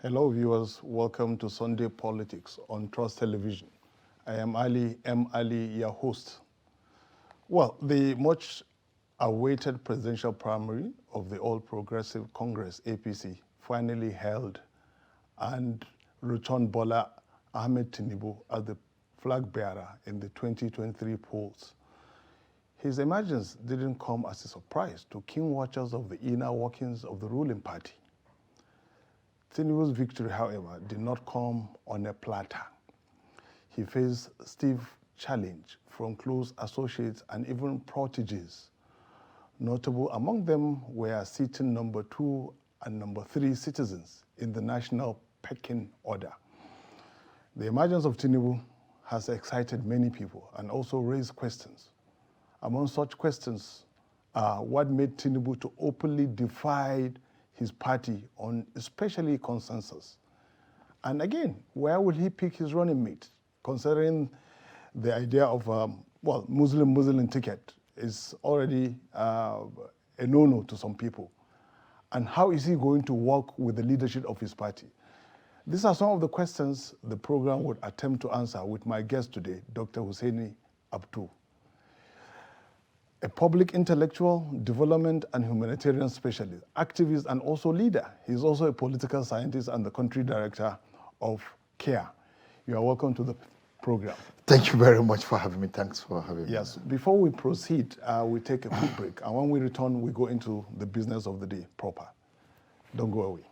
Hello viewers, welcome to Sunday Politics on Trust Television. I am Ali M. Ali, your host. Well, the much awaited presidential primary of the All Progressive Congress, APC, finally held and returned Bola Ahmed Tinubu as the flag bearer in the 2023 polls. His emergence didn't come as a surprise to keen watchers of the inner workings of the ruling party. Tinubu's victory, however, did not come on a platter. He faced stiff challenge from close associates and even proteges. Notable among them were sitting number 2 and number 3 citizens in the national pecking order. The emergence of Tinubu has excited many people and also raised questions. Among such questions are what made Tinubu to openly defy his party on especially consensus. And again, where will he pick his running mate? Considering the idea of, Muslim ticket is already a no-no to some people. And how is he going to work with the leadership of his party? These are some of the questions the program would attempt to answer with my guest today, Dr. Hussaini Abdu. A public intellectual, development and humanitarian specialist, activist and also leader. He's also a political scientist and the country director of CARE. You are welcome to the program. Thank you very much for having me. Thanks for having me. Yes, before we proceed, we take a quick break. And when we return, we go into the business of the day proper. Don't go away.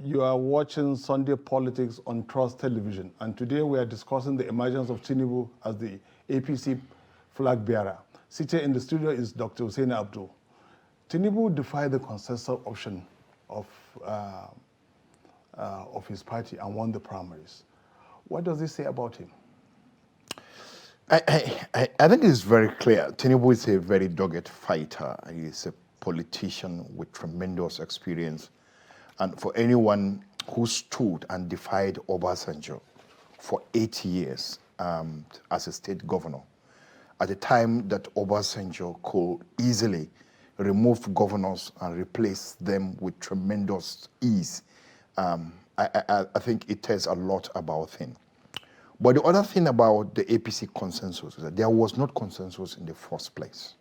You are watching Sunday Politics on Trust Television, and today we are discussing the emergence of Tinubu as the APC flag bearer. Seated in the studio is Dr. Hussaini Abdu. Tinubu defied the consensus option of his party and won the primaries. What does this say about him? I think it's very clear. Tinubu is a very dogged fighter. He's a politician with tremendous experience. And for anyone who stood and defied Obasanjo for 8 years as a state governor, at a time that Obasanjo could easily remove governors and replace them with tremendous ease, I think it tells a lot about him. But the other thing about the APC consensus is that there was not consensus in the first place.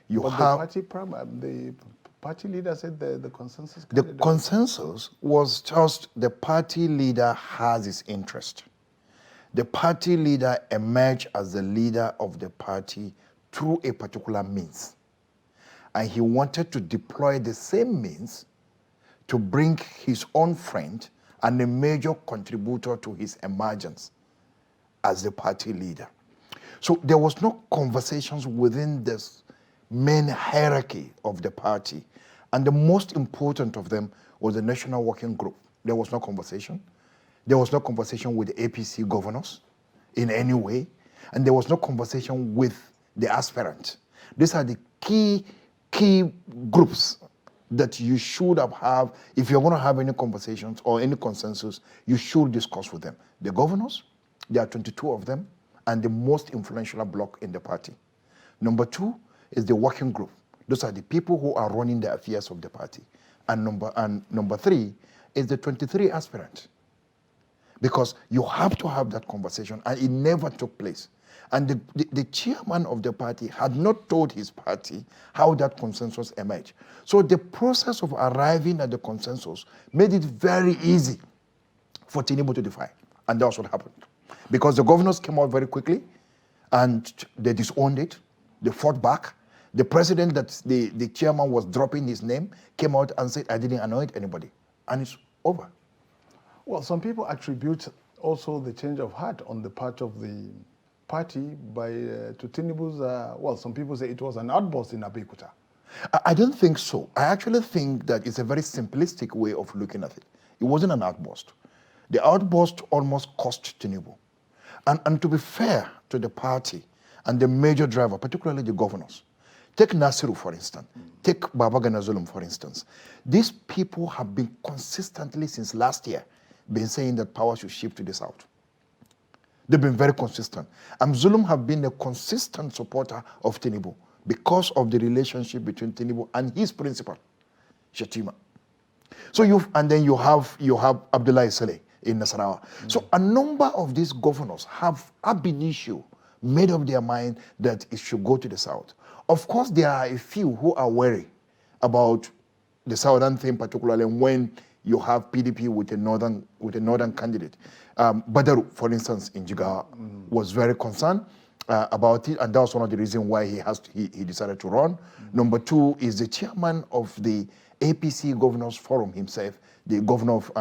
The party leader said the consensus. The consensus was just the party leader has his interest. The party leader emerged as the leader of the party through a particular means. And he wanted to deploy the same means to bring his own friend and a major contributor to his emergence as the party leader. So there was no conversations within this main hierarchy of the party. And the most important of them was the National Working Group. There was no conversation. There was no conversation with the APC governors in any way. And there was no conversation with the aspirant. These are the key groups that you should have, if you're going to have any conversations or any consensus, you should discuss with them. The governors, there are 22 of them, and the most influential bloc in the party. Number 2 is the working group. Those are the people who are running the affairs of the party. And number 3 is the 23 aspirants. Because you have to have that conversation, and it never took place. And the chairman of the party had not told his party how that consensus emerged. So the process of arriving at the consensus made it very easy for Tinubu to defy. And that's what happened. Because the governors came out very quickly, and they disowned it. They fought back. The president that the chairman was dropping his name came out and said, I didn't anoint anybody. And it's over. Well, some people attribute also the change of heart on the part of the party to Tinubu's, some people say it was an outburst in Abeokuta. I don't think so. I actually think that it's a very simplistic way of looking at it. It wasn't an outburst. The outburst almost cost Tinubu. And to be fair to the party and the major driver, particularly the governors, take Nasiru, for instance. Take Babagana Zulum, for instance. These people have been consistently, since last year, been saying that power should shift to the south. They've been very consistent. And Zulum have been a consistent supporter of Tinubu because of the relationship between Tinubu and his principal, Shetima. So you have Abdullah Saleh in Nasarawa. So a number of these governors have ab initio made up their mind that it should go to the south. Of course, there are a few who are worried about the southern thing, particularly when you have PDP with a northern candidate. Badaru, for instance, in Jigawa, was very concerned about it, and that was one of the reasons why he decided to run. Number two is the chairman of the APC Governors Forum himself, the governor of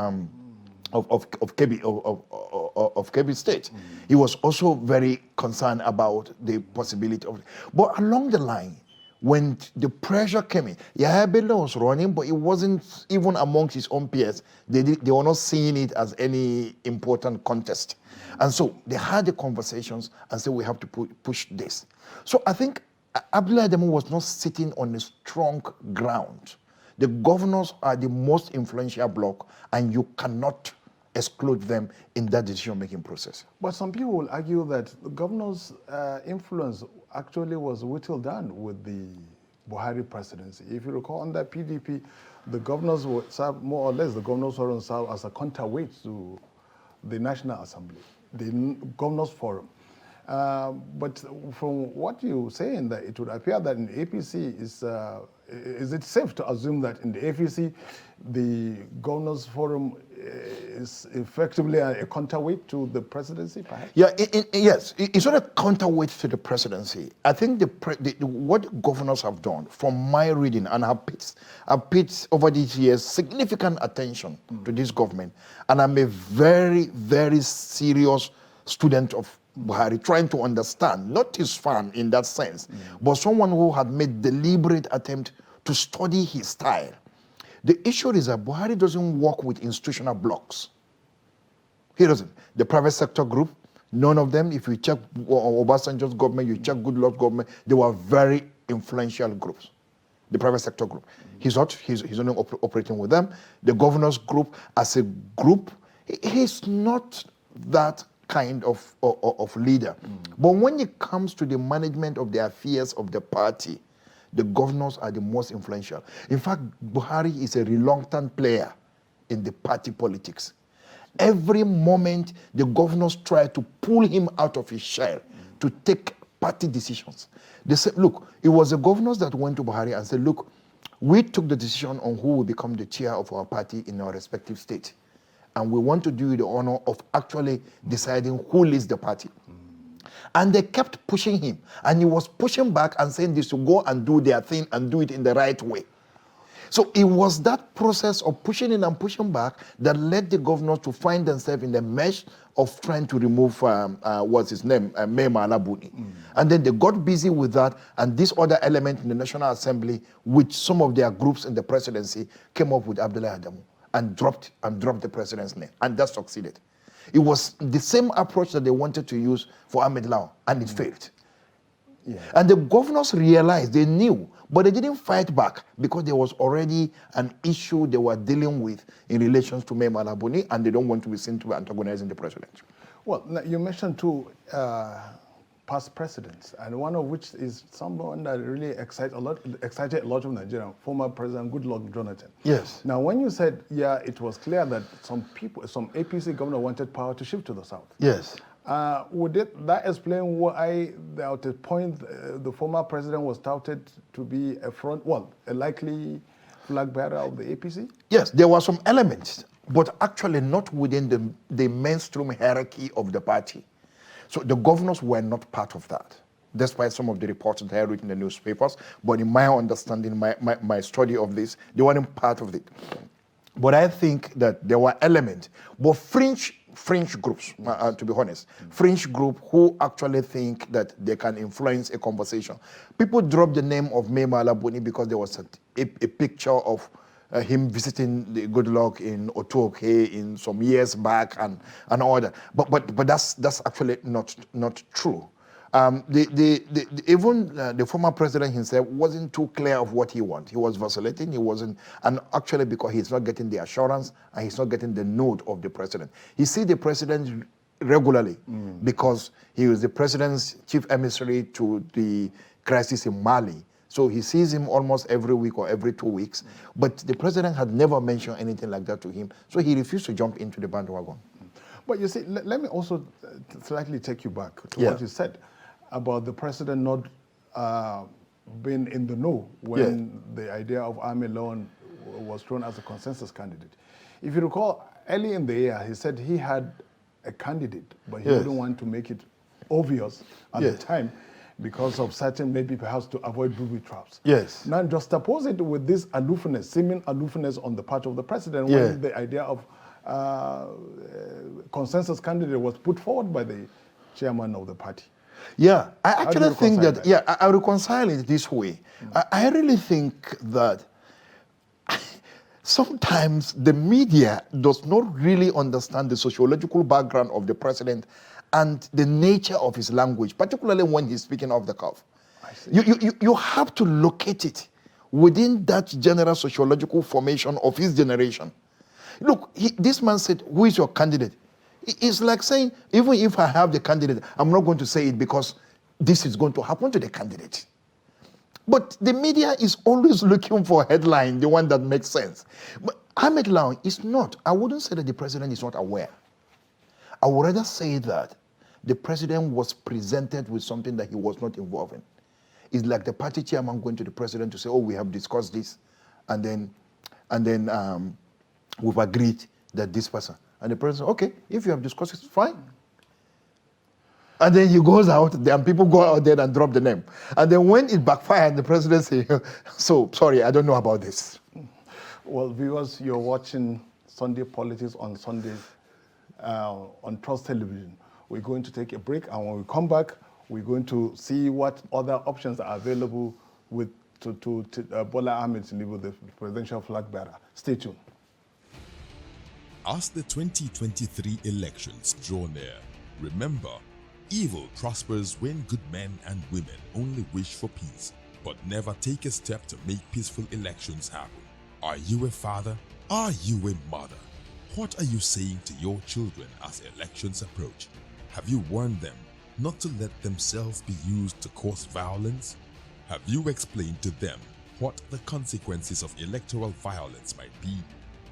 Kebbi State. He was also very concerned about the possibility of it. But along the line, when the pressure came in, Yahya Bello was running, but it wasn't even amongst his own peers. They were not seeing it as any important contest. And so they had the conversations and said, we have to push this. So I think Abdullah Adamu was not sitting on a strong ground. The governors are the most influential bloc, and you cannot exclude them in that decision-making process. But some people will argue that the governor's influence actually was whittled down with the Buhari presidency. If you recall, under PDP, the governors would serve more or less, the governors were serve as a counterweight to the National Assembly, the Governors Forum. But from what you're saying, that it would appear that in the APC, is it safe to assume that in the APC, the Governors Forum is effectively a counterweight to the presidency, perhaps? Yeah, yes, it's not a counterweight to the presidency. I think what governors have done, from my reading, and I've paid over these years significant attention to this government, and I'm a very, very serious student of Buhari, trying to understand, not his fan in that sense, but someone who had made deliberate attempt to study his style. The issue is that Buhari doesn't work with institutional blocks. He doesn't. The private sector group, none of them, if you check Obasanjo's government, you check Goodluck's government, they were very influential groups. The private sector group. He's only operating with them. The governors group, as a group, he's not that kind of leader. But when it comes to the management of the affairs of the party, the governors are the most influential. In fact, Buhari is a reluctant player in the party politics. Every moment, the governors try to pull him out of his shell to take party decisions. They said, look, it was the governors that went to Buhari and said, look, we took the decision on who will become the chair of our party in our respective state. And we want to do you the honor of actually deciding who leads the party. And they kept pushing him. And he was pushing back and saying they should go and do their thing and do it in the right way. So it was that process of pushing in and pushing back that led the governors to find themselves in the mesh of trying to remove, what's his name, Mema Alabuni. And then they got busy with that, and this other element in the National Assembly, which some of their groups in the presidency came up with Abdullah Adamu and dropped the president's name, and that succeeded. It was the same approach that they wanted to use for Ahmed Law, and it failed. Yeah. And the governors realized, they knew, but they didn't fight back because there was already an issue they were dealing with in relation to Mema Alabuni, and they don't want to be seen to be antagonizing the president. Well, you mentioned two past presidents, and one of which is someone that really excited a lot of Nigerians, former President Goodluck Jonathan. Yes. Now, when you said, yeah, it was clear that some APC governor wanted power to shift to the south. Yes. Would that explain why, at a point, the former president was touted to be a likely flag bearer of the APC? Yes, there were some elements, but actually not within the mainstream hierarchy of the party. So the governors were not part of that, despite some of the reports that I read in the newspapers. But in my understanding, my study of this, they weren't part of it. But I think that there were elements, but fringe fringe groups, to be honest, fringe group who actually think that they can influence a conversation. People drop the name of Mai Mala Buni because there was a picture of him visiting the Goodluck in Otuoke in some years back and all that. But that's actually not true. Even the former president himself wasn't too clear of what he wanted. He was vacillating. He wasn't, and actually because he's not getting the assurance and he's not getting the nod of the president. He sees the president regularly because he was the president's chief emissary to the crisis in Mali. So he sees him almost every week or every 2 weeks. But the president had never mentioned anything like that to him. So he refused to jump into the bandwagon. But you see, let me also slightly take you back to what you said about the president not being in the know when the idea of Army Loan was thrown as a consensus candidate. If you recall, early in the year, he said he had a candidate, but he wouldn't want to make it obvious at the time because of certain, maybe perhaps to avoid booby traps. Yes. Now just suppose it with this aloofness, seeming aloofness on the part of the president when the idea of consensus candidate was put forward by the chairman of the party. Yeah, I actually think that, I reconcile it this way. I really think that sometimes the media does not really understand the sociological background of the president and the nature of his language, particularly when he's speaking off the cuff. You have to locate it within that general sociological formation of his generation. Look, this man said, who is your candidate? It's like saying, even if I have the candidate, I'm not going to say it because this is going to happen to the candidate. But the media is always looking for a headline, the one that makes sense. But Ahmed Lawan is not. I wouldn't say that the president is not aware. I would rather say that the president was presented with something that he was not involved in. It's like the party chairman going to the president to say, oh, we have discussed this, and then we've agreed that this person. And the president, okay, if you have discussed it, fine. And then he goes out there and people go out there and drop the name. And then when it backfired, the president says, so, sorry, I don't know about this. Well, viewers, you're watching Sunday Politics on Sunday on Trust Television. We're going to take a break, and when we come back, we're going to see what other options are available to Bola Ahmed Tinubu, the presidential flag bearer. Stay tuned. As the 2023 elections draw near, remember, evil prospers when good men and women only wish for peace, but never take a step to make peaceful elections happen. Are you a father? Are you a mother? What are you saying to your children as elections approach? Have you warned them not to let themselves be used to cause violence? Have you explained to them what the consequences of electoral violence might be?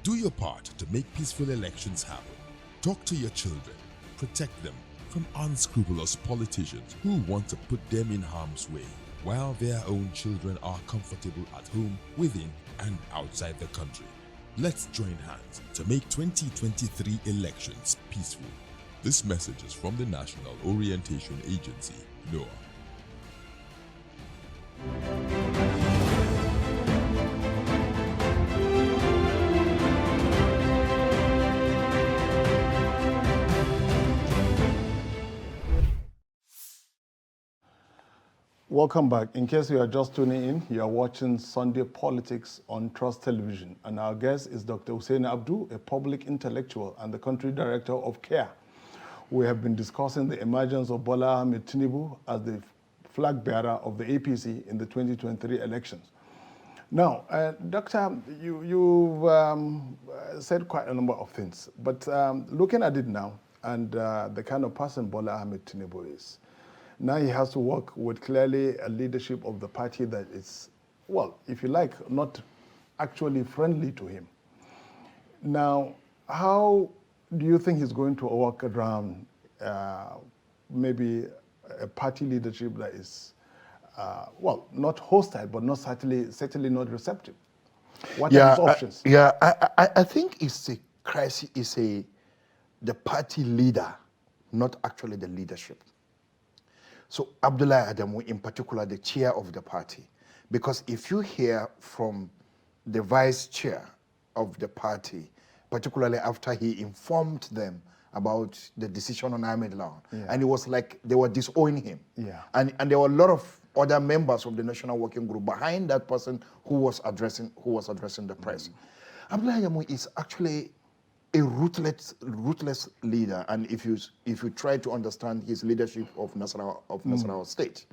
Do your part to make peaceful elections happen. Talk to your children. Protect them from unscrupulous politicians who want to put them in harm's way, while their own children are comfortable at home, within and outside the country. Let's join hands to make 2023 elections peaceful. This message is from the National Orientation Agency, NOAA. Welcome back. In case you are just tuning in, you are watching Sunday Politics on Trust Television. And our guest is Dr. Hussein Abdu, a public intellectual and the country director of CARE. We have been discussing the emergence of Bola Ahmed Tinubu as the flag bearer of the APC in the 2023 elections. Now, Doctor, you've said quite a number of things, but looking at it now and the kind of person Bola Ahmed Tinubu is, now he has to work with clearly a leadership of the party that is, well, if you like, not actually friendly to him. Now, how do you think he's going to work around maybe a party leadership that is, well, not hostile, but not certainly not receptive? What are his options? I think it's a crisis, the party leader, not actually the leadership. So Abdullahi Adamu, in particular, the chair of the party, because if you hear from the vice chair of the party, particularly after he informed them about the decision on Ahmed Lawan. Yeah. And it was like they were disowning him. Yeah. And there were a lot of other members of the National Working Group behind that person who was addressing the press. Abdullahi Yamu is actually a ruthless leader, and if you try to understand his leadership of Nasarawa State,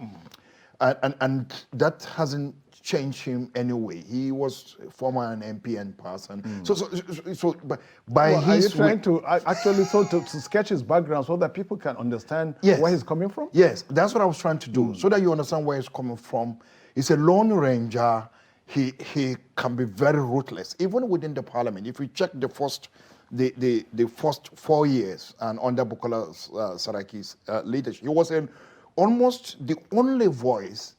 and that hasn't changed him anyway. He was former an MP and person. So but by Well, his are you trying to actually to sketch his background so that people can understand where he's coming from? Yes, that's what I was trying to do, so that you understand where he's coming from. He's a lone ranger. He can be very ruthless, even within the parliament. If you check the first 4 years and under Bukola Saraki's leadership, he was almost the only voice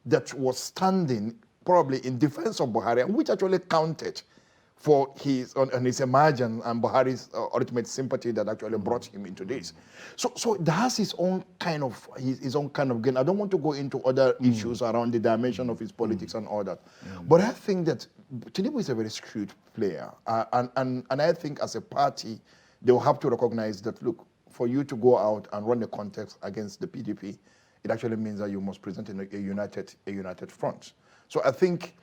that was standing probably in defense of Buhari, which actually counted for his emergence and Buhari's ultimate sympathy that actually brought him into this. So it has his own kind of gain. I don't want to go into other issues around the dimension of his politics and all that, but I think that Tinubu is a very shrewd player, and I think as a party they will have to recognize that, look, for you to go out and run the contest against the PDP, it actually means that you must present a united front. So I think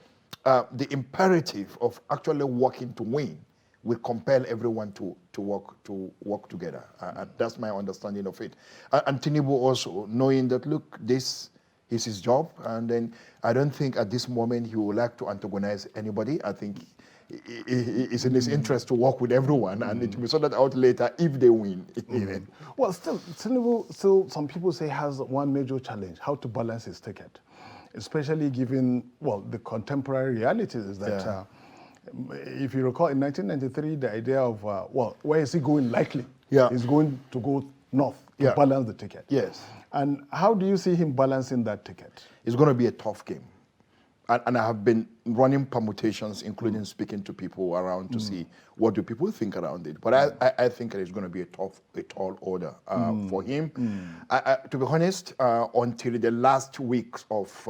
the imperative of actually working to win will compel everyone to work together. And that's my understanding of it. And Tinubu also, knowing that, look, this is his job, and then I don't think at this moment he would like to antagonize anybody. I think it's in his interest to work with everyone, and it will be sorted out later if they win. Well, still, Tinubu, some people say, has one major challenge: how to balance his ticket, especially given, well, the contemporary realities is that, if you recall, in 1993, the idea of, where is he going likely? He's going to go north to balance the ticket. Yes. And how do you see him balancing that ticket? It's going to be a tough game. And I have been running permutations, including speaking to people around to see what do people think around it. But I think it's going to be a tall order for him. To be honest, until the last weeks of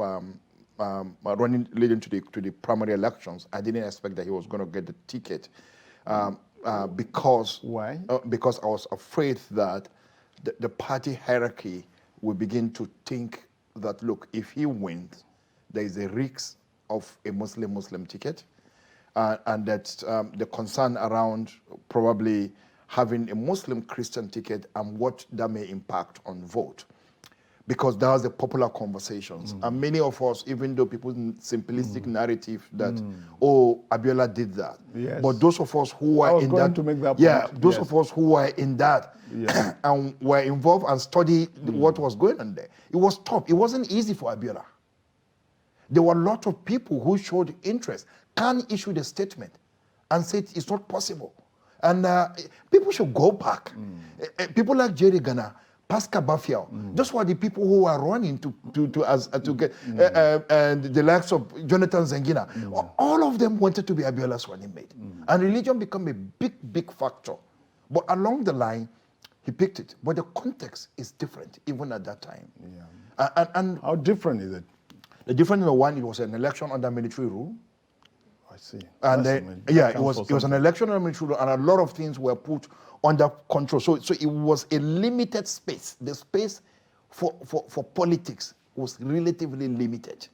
leading to the primary elections, I didn't expect that he was going to get the ticket because why? Because I was afraid that the party hierarchy will begin to think that, look, if he wins, there is a risk of a Muslim ticket, and that the concern around probably having a Muslim-Christian ticket and what that may impact on vote. Because that was the popular conversations. And many of us, even though people's simplistic narrative that, Abiola did that. Yes. But those of us who were in that, to make that point. those of us who were in that and were involved and studied what was going on there, it was tough. It wasn't easy for Abiola. There were a lot of people who showed interest. Khan issued a statement and said it's not possible. And people should go back. People like Jerry Ghana, Pascal Bafiao, those were the people who were running to get, and the likes of Jonathan Zengina. All of them wanted to be Abiola's running mate. And religion became a big factor. But along the line, he picked it. But the context is different, even at that time. And how different is it? The difference number one, it was an election under military rule. I see. And then, it was an election under military rule, and a lot of things were put under control. So it was a limited space. The space for politics was relatively limited.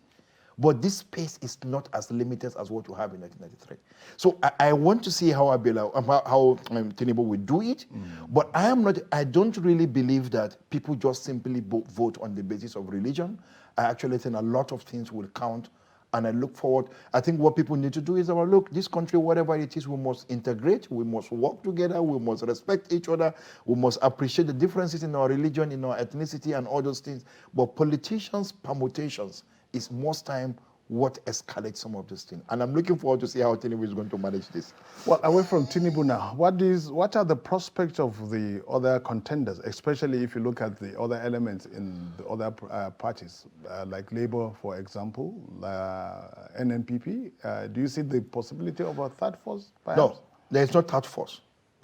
But this space is not as limited as what you have in 1993. So I want to see how Tinubu will do it. But I don't really believe that people just simply vote on the basis of religion. I actually think a lot of things will count, and I look forward. I think what people need to do is, look, this country, whatever it is, we must integrate, we must work together, we must respect each other, we must appreciate the differences in our religion, in our ethnicity, and all those things. But politicians' permutations is most time what escalates some of these things. And I'm looking forward to see how Tinubu is going to manage this. Well, away from Tinubu now, what are the prospects of the other contenders, especially if you look at the other elements in the other parties, like Labour, for example, NNPP? Do you see the possibility of a third force, perhaps? No, there is no third force.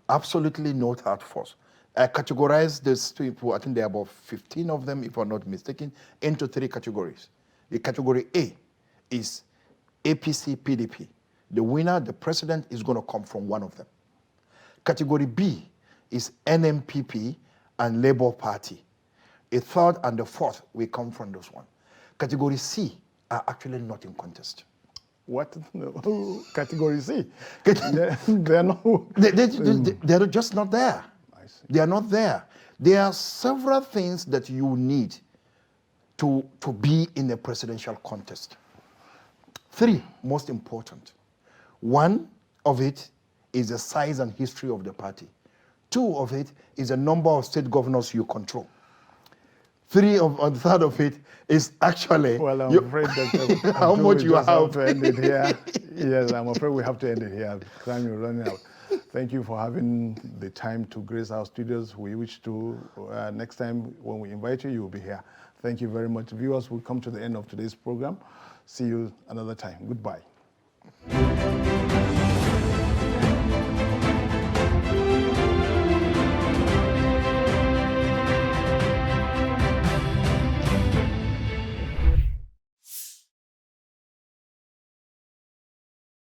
Absolutely no third force. I categorize these people, I think there are about 15 of them, if I'm not mistaken, into 3 categories. The category A is APC, PDP. The winner, the president, is going to come from one of them. Category B is NMPP and Labour Party. A third and the fourth will come from those one. Category C are actually not in contest. What? No. Category C? They're not. They're just not there. I see. They are not there. There are several things that you need to be in a presidential contest. Three, most important. One of it is the size and history of the party. Two of it is the number of state governors you control. The third of it is actually Well, I'm afraid that how much you have. To end it here. Yes, I'm afraid we have to end it here. Time is running out. Thank you for having the time to grace our studios. We wish to, next time when we invite you, you will be here. Thank you very much. Viewers, we'll come to the end of today's program. See you another time. Goodbye.